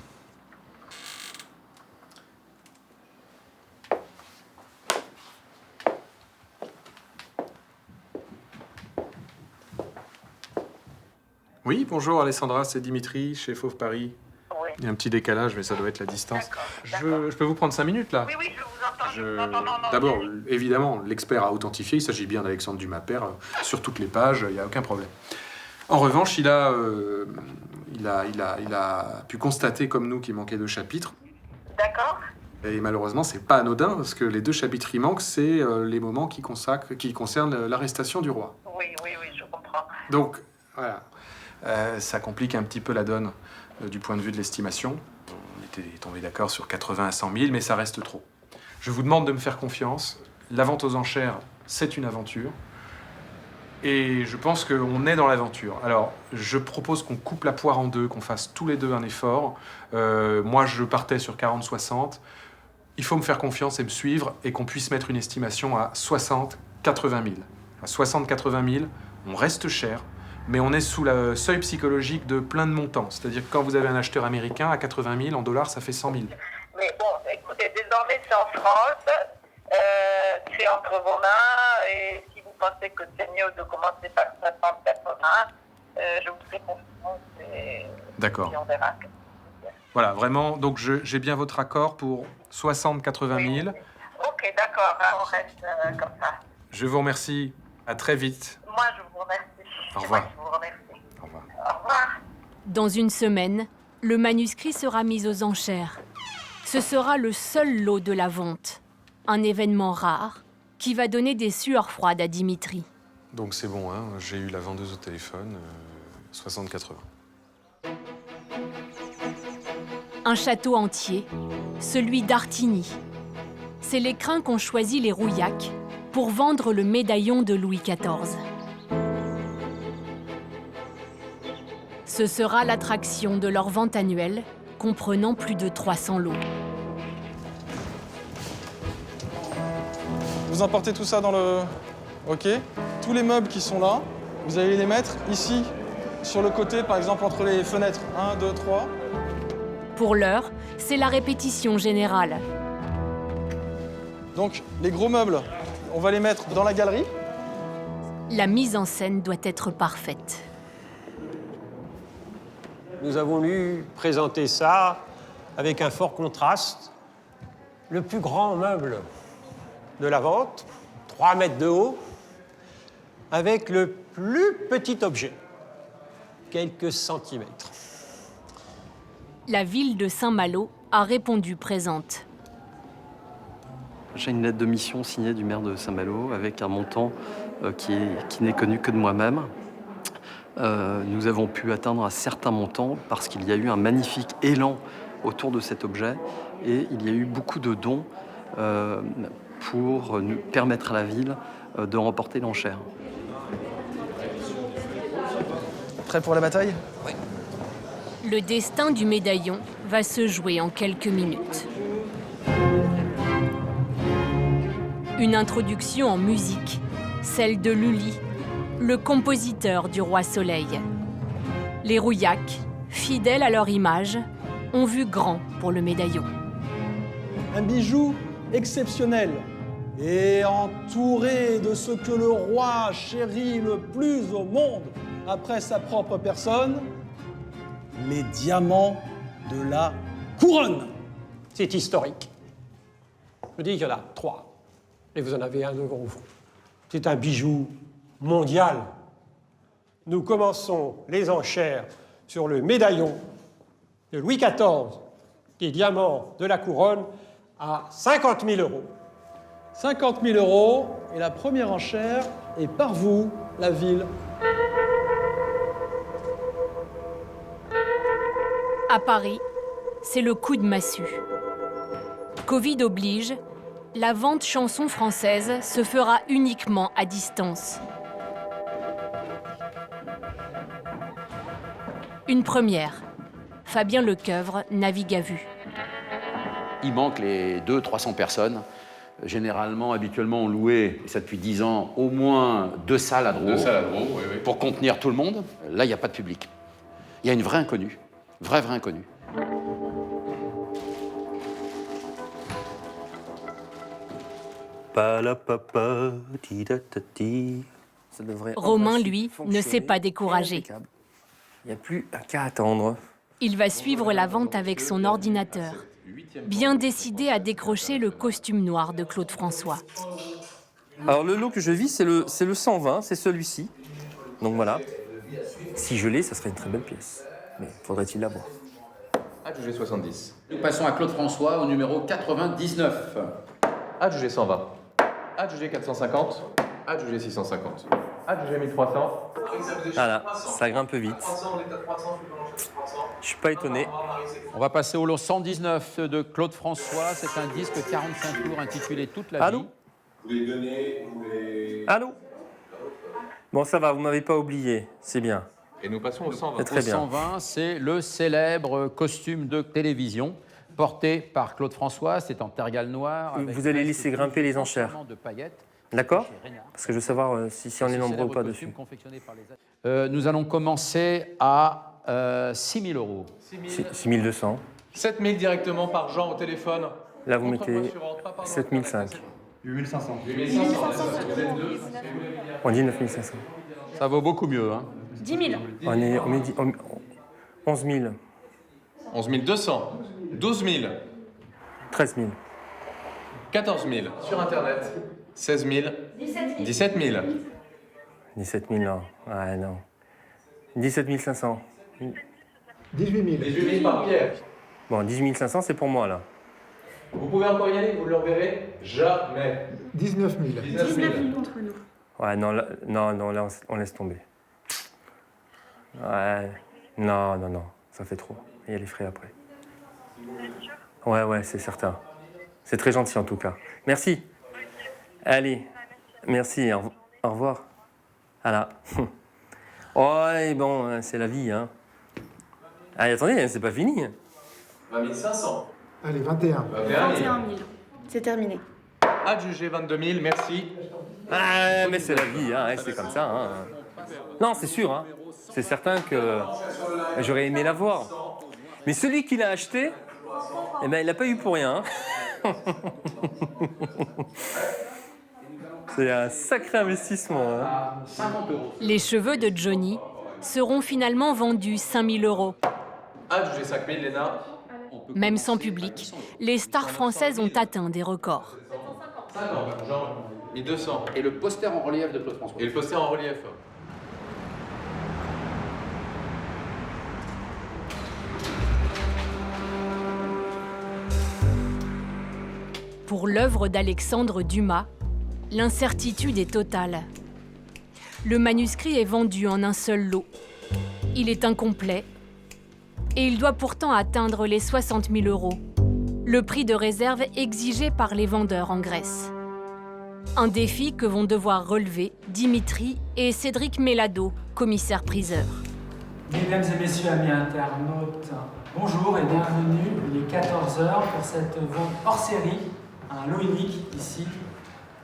Oui, bonjour Alessandra, c'est Dimitri, chez Fauve Paris. Oui. Il y a un petit décalage, mais ça doit être la distance. Je peux vous prendre 5 minutes là? Oui, oui, je vous entends. D'abord, évidemment, l'expert a authentifié, il s'agit bien d'Alexandre Dumas père, sur toutes les pages, il n'y a aucun problème. En revanche, il a pu constater, comme nous, qu'il manquait 2 chapitres. D'accord. Et malheureusement, c'est pas anodin, parce que les 2 chapitres qui manquent, c'est les moments qui concernent l'arrestation du roi. Oui, je comprends. Donc, voilà. Ça complique un petit peu la donne du point de vue de l'estimation. On était tombé d'accord sur 80 à 100 000, mais ça reste trop. Je vous demande de me faire confiance. La vente aux enchères, c'est une aventure. Et je pense qu'on est dans l'aventure. Alors, je propose qu'on coupe la poire en 2, qu'on fasse tous les 2 un effort. Moi, je partais sur 40-60. Il faut me faire confiance et me suivre et qu'on puisse mettre une estimation à 60-80 000. À 60-80 000, on reste cher, mais on est sous le seuil psychologique de plein de montants. C'est-à-dire que quand vous avez un acheteur américain, à 80 000, en dollars, ça fait 100 000. Mais bon, écoutez, désormais c'est en France, c'est entre vos mains, et si vous pensez que c'est mieux de commencer par 60-80, je vous fais confiance et on verra. Voilà, vraiment, donc j'ai bien votre accord pour 60-80 000. Ok, d'accord, on reste comme ça. Je vous remercie, à très vite. Moi, je vous remercie. Au revoir. Je vous remercie. Au revoir. Dans une semaine, le manuscrit sera mis aux enchères. Ce sera le seul lot de la vente. Un événement rare qui va donner des sueurs froides à Dimitri. Donc c'est bon, hein, j'ai eu la vendeuse au téléphone, 60-80. Un château entier, celui d'Artigny. C'est les crins qu'ont choisi les Rouillac pour vendre le médaillon de Louis XIV. Ce sera l'attraction de leur vente annuelle, comprenant plus de 300 lots. Vous emportez tout ça dans le... Ok. Tous les meubles qui sont là, vous allez les mettre ici, sur le côté, par exemple, entre les fenêtres. 1, 2, 3. Pour l'heure, c'est la répétition générale. Donc, les gros meubles, on va les mettre dans la galerie. La mise en scène doit être parfaite. Nous avons voulu présenter ça avec un fort contraste. Le plus grand meuble de la vente, 3 mètres de haut, avec le plus petit objet, quelques centimètres. La ville de Saint-Malo a répondu présente. J'ai une lettre de mission signée du maire de Saint-Malo avec un montant qui n'est connu que de moi-même. Nous avons pu atteindre un certain montant parce qu'il y a eu un magnifique élan autour de cet objet et il y a eu beaucoup de dons pour nous permettre à la ville de remporter l'enchère. Prêt pour la bataille? Le destin du médaillon va se jouer en quelques minutes. Une introduction en musique, celle de Lully, le compositeur du Roi Soleil. Les Rouillacs, fidèles à leur image, ont vu grand pour le médaillon. Un bijou exceptionnel et entouré de ce que le roi chérit le plus au monde après sa propre personne, les diamants de la couronne. C'est historique. Je dis qu'il y en a 3. Et vous en avez un devant vous. C'est un bijou mondial. Nous commençons les enchères sur le médaillon de Louis XIV, qui est diamant de la couronne, à 50 000 €. 50 000 € et la première enchère est par vous, la ville. À Paris, c'est le coup de massue. Covid oblige, la vente chanson française se fera uniquement à distance. Une première. Fabien Lecoeuvre navigue à vue. Il manque les 200-300 personnes. Généralement, habituellement, on louait, et ça depuis 10 ans, au moins 2 salles à Drouot. 2 salles à Drouot, oui, oui. Pour contenir tout le monde. Là, il n'y a pas de public. Il y a une vraie inconnue. Vraie inconnue. Romain, lui, ne s'est pas découragé. Il n'y a plus qu'à attendre. Il va suivre la vente avec son ordinateur, bien décidé à décrocher le costume noir de Claude François. Alors le lot que je vis, c'est le 120, c'est celui-ci. Donc voilà. Si je l'ai, ça serait une très belle pièce. Mais faudrait-il l'avoir? Adjugé 70. Nous passons à Claude François au numéro 99. Adjugé 120. Adjugé 450. Adjugé 650. Adjugé 1300. Voilà, ça grimpe vite. Je suis pas étonné. On va passer au lot 119 de Claude François. C'est un disque 45 tours intitulé Toute la vie. Vous les donnez, vous les... Allô? Bon, ça va, vous m'avez pas oublié, c'est bien. Et nous passons au 120. C'est très bien. Au 120, c'est le célèbre costume de télévision porté par Claude François. C'est en tergale noire. Vous allez laisser grimper les enchères. D'accord? Parce que je veux savoir si on est nombreux ou pas dessus. Nous allons commencer à 6 000 €. 6 200. 7 000 directement par Jean au téléphone. Là, vous mettez 7 500. 8 500. On dit 9 500. Ça vaut beaucoup mieux, hein? 10 000. On dit 11 000. 11 200. 12 000. 13 000. 14 000. Sur Internet. 16 000. 17 000. 17 000, non. Ouais, non. 17 500. 18 000. 18 000 par Pierre. Bon, 18 500, c'est pour moi, là. Vous pouvez encore y aller, vous le reverrez jamais. 19 000. 19 000 entre nous. Ouais, non, là, là, on laisse tomber. Ouais, non, ça fait trop. Il y a les frais après. Ouais, c'est certain. C'est très gentil en tout cas. Merci. Allez, merci, au revoir. Voilà. Ouais, bon, c'est la vie, hein. Allez, attendez, c'est pas fini. 20 500. Allez, 21. 21 000. C'est terminé. Adjugé 22 000, merci. Ah, mais c'est la vie, hein, c'est comme ça. Hein. Non, c'est sûr, hein. C'est certain que j'aurais aimé l'avoir. Mais celui qui l'a acheté, eh ben, il l'a pas eu pour rien. Hein. C'est un sacré investissement. Hein. Les cheveux de Johnny seront finalement vendus 5 000 €. Adjugé 5 000, Léna. Même sans public, les stars françaises ont atteint des records. 50, Jean. 1200. Et le poster en relief de Claude François. Et le poster en relief. Pour l'œuvre d'Alexandre Dumas, l'incertitude est totale. Le manuscrit est vendu en un seul lot. Il est incomplet et il doit pourtant atteindre les 60 000 €. le prix de réserve exigé par les vendeurs en Grèce. Un défi que vont devoir relever Dimitri et Cédric Mélado, commissaire-priseur. Mesdames et messieurs, amis internautes, bonjour et bienvenue. Il est 14h pour cette vente hors série, un lot unique ici.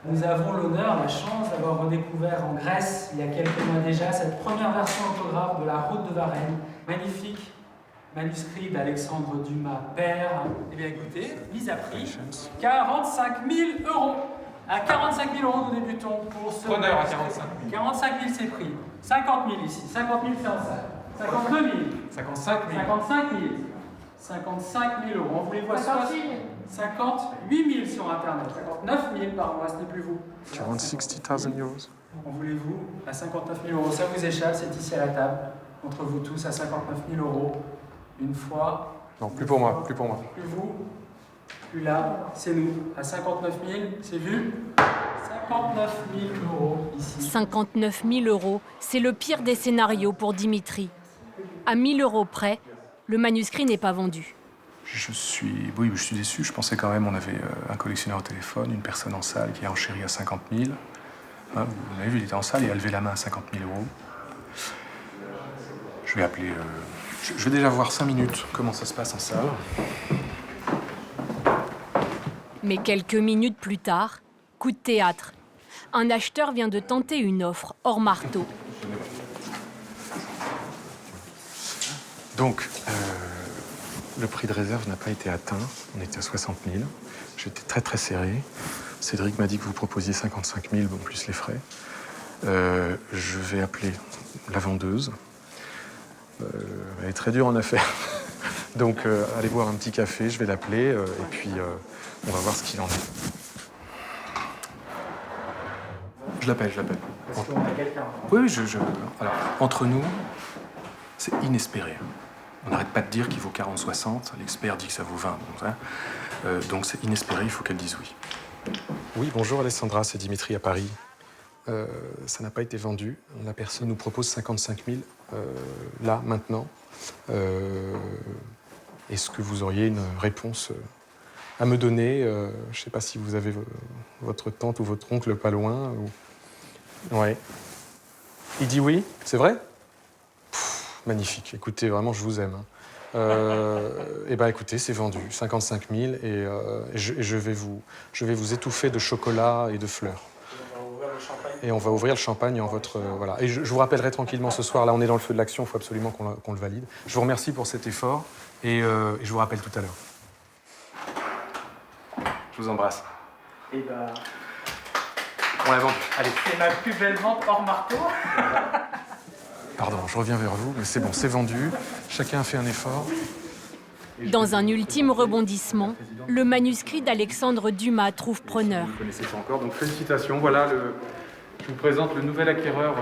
Nous avons l'honneur, la chance d'avoir redécouvert en Grèce, il y a quelques mois déjà, cette première version autographe de la Route de Varenne. Magnifique manuscrit d'Alexandre Dumas, père. Eh bien écoutez, mise à prix, 45 000 €. À 45 000 € nous débutons pour ce... Preneur à 45 000. 45 000 c'est pris. 50 000 ici, 50 000 c'est en salle. 52 000. 55 000. 55 000. 55 000 €. On voulait voir 58 000 sur Internet. 59 000 par mois, ce n'est plus vous. Around 60,000 euros. On voulait vous à 59 000 €. Ça vous échappe, c'est ici à la table. Entre vous tous à 59 000 €. Une fois. Non, plus pour moi, plus pour moi. Plus vous. Plus là, c'est nous. À 59 000, c'est vu. 59 000 € ici. 59 000 €, c'est le pire des scénarios pour Dimitri. À 1 000 € près, le manuscrit n'est pas vendu. Je suis déçu. Je pensais quand même, on avait un collectionneur au téléphone, une personne en salle qui a enchéri à 50 000. Hein, vous avez vu, il était en salle, il a levé la main à 50 000 €. Je vais appeler... je vais déjà voir 5 minutes comment ça se passe en salle. Mais quelques minutes plus tard, coup de théâtre. Un acheteur vient de tenter une offre hors marteau. Donc, le prix de réserve n'a pas été atteint. On était à 60 000. J'étais très très serré. Cédric m'a dit que vous proposiez 55 000, bon, plus les frais. Je vais appeler la vendeuse. Elle est très dure en affaires. Donc, allez boire un petit café, je vais l'appeler, et puis on va voir ce qu'il en est. Je l'appelle. Est-ce qu'on a quelqu'un? Oui, alors, entre nous, c'est inespéré. On n'arrête pas de dire qu'il vaut 40-60, l'expert dit que ça vaut 20. Donc c'est inespéré, il faut qu'elle dise oui. Oui, bonjour Alessandra, c'est Dimitri à Paris. Ça n'a pas été vendu. La personne nous propose 55 000, là, maintenant. Est-ce que vous auriez une réponse à me donner? Je ne sais pas si vous avez votre tante ou votre oncle pas loin. Ouais. Il dit oui, c'est vrai? Magnifique. Écoutez, vraiment, je vous aime. Eh bien, écoutez, c'est vendu, 55 000, et je vais vous étouffer de chocolat et de fleurs. Et on va ouvrir le champagne en votre... voilà. Et je vous rappellerai tranquillement ce soir, là, on est dans le feu de l'action, il faut absolument qu'on le valide. Je vous remercie pour cet effort, et je vous rappelle tout à l'heure. Je vous embrasse. Et bah... On l'a vendu. Allez. C'est ma plus belle vente hors marteau. Pardon, je reviens vers vous, mais c'est bon, c'est vendu. Chacun a fait un effort. Dans un ultime rebondissement, le manuscrit d'Alexandre Dumas trouve preneur. Vous ne connaissez pas encore, donc félicitations. Voilà, je vous présente le nouvel acquéreur,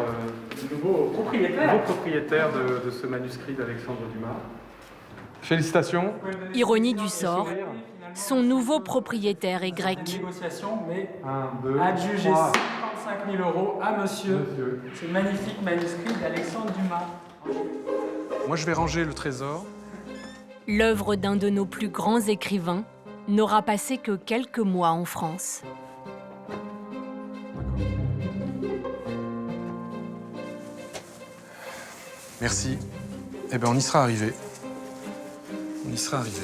le nouveau propriétaire de ce manuscrit d'Alexandre Dumas. Félicitations. Ironie du sort, son nouveau propriétaire est grec. Négociation, mais adjugé 55 000 € à monsieur. Ce magnifique manuscrit d'Alexandre Dumas. Moi, je vais ranger le trésor. L'œuvre d'un de nos plus grands écrivains n'aura passé que quelques mois en France. Merci. Eh bien, on y sera arrivé. On y sera arrivé.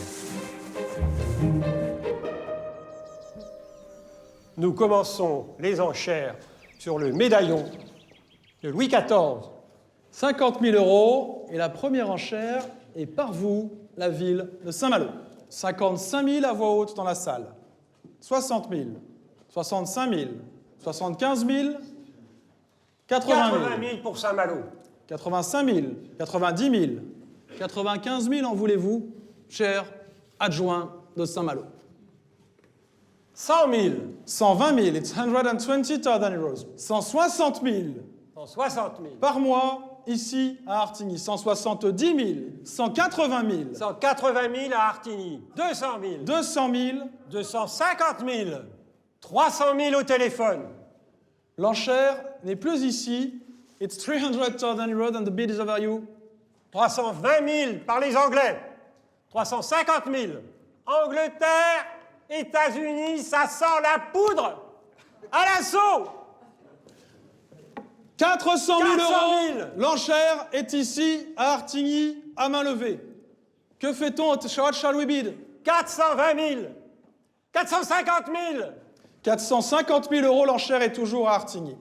Nous commençons les enchères sur le médaillon de Louis XIV. 50 000 €, et la première enchère est par vous, la ville de Saint-Malo. 55 000 à voix haute dans la salle. 60 000, 65 000, 75 000, 80 000. 80 000 pour Saint-Malo. 85 000, 90 000, 95 000 en voulez-vous, cher adjoint de Saint-Malo. 100 000. 120 000, it's 120,000 euros. 160 000. 160 000. Par mois, ici, à Artigny. 170 000. 180 000. 180 000 à Artigny. 200 000. 200 000. 250 000. 300 000 au téléphone. L'enchère n'est plus ici. It's 300,000 euros and the bid is over you. 320 000 par les Anglais. 350 000. Angleterre, États-Unis, ça sent la poudre. À l'assaut. 400 000 400 000. euros. L'enchère est ici, à Artigny, à main levée. Que fait-on au Shall We Bid? 420 000. 450 000. 450 000 euros, l'enchère est toujours à Artigny.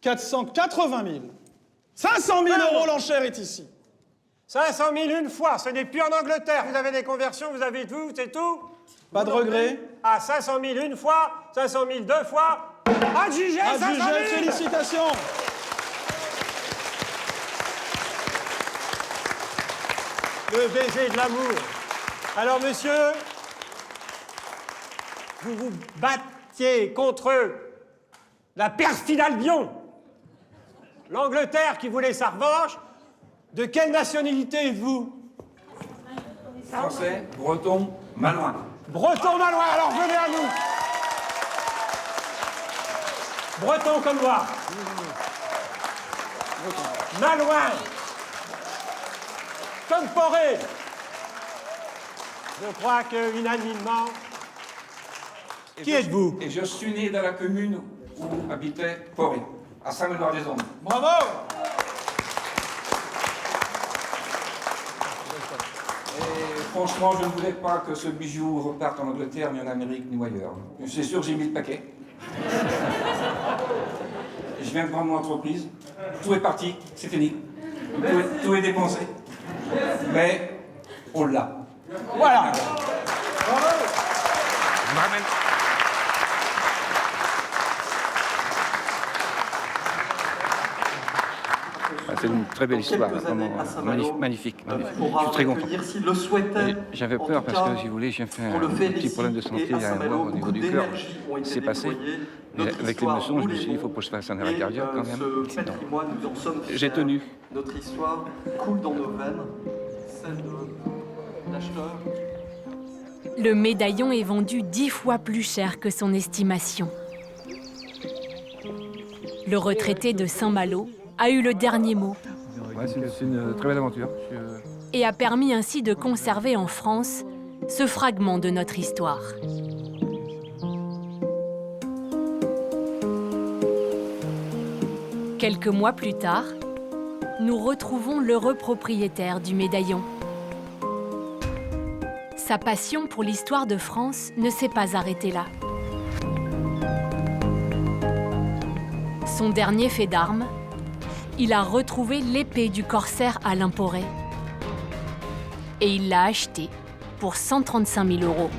480 000. 500 000 euros, l'enchère est ici. 500 000 une fois, ce n'est plus en Angleterre. Vous avez des conversions, vous avez tout, c'est tout. Pas de regret. À 500 000 une fois, 500 000 deux fois. Adjugé, 500 000. Félicitations. Le baiser de l'amour. Alors, monsieur, vous vous battiez contre la perfide Albion, l'Angleterre qui voulait sa revanche. De quelle nationalité êtes-vous? Français, breton, malouin. Breton, malouin, alors venez à nous. Breton comme moi. Malouin. Comme Poré. Je crois que unanimement. Qui êtes-vous? Et je suis né dans la commune où habitait Poré, à Saint-Médard-des-Ondes. Bravo. Et franchement, je ne voulais pas que ce bijou reparte en Angleterre, ni en Amérique, ni ailleurs. C'est sûr, j'ai mis le paquet. Je viens de vendre mon entreprise. Tout est parti, c'est fini. Tout est dépensé. Mais on l'a. Voilà. C'est une très belle histoire, vraiment magnifique. Je suis très content. J'avais peur parce que, si vous voulez, j'ai fait un petit problème de santé il y a un mois au niveau du cœur. C'est passé. Mais avec l'émotion, je me suis dit, il faut que je fasse un arrêt cardiaque quand même. J'ai tenu. Notre histoire coule dans nos veines, celle de l'acheteur. Le médaillon est vendu 10 fois plus cher que son estimation. Le retraité de Saint-Malo a eu le dernier mot. Ouais, c'est une très belle aventure. Et a permis ainsi de conserver en France ce fragment de notre histoire. Quelques mois plus tard, nous retrouvons l'heureux propriétaire du médaillon. Sa passion pour l'histoire de France ne s'est pas arrêtée là. Son dernier fait d'armes, il a retrouvé l'épée du corsaire Alain Poré. Et il l'a achetée pour 135 000 euros.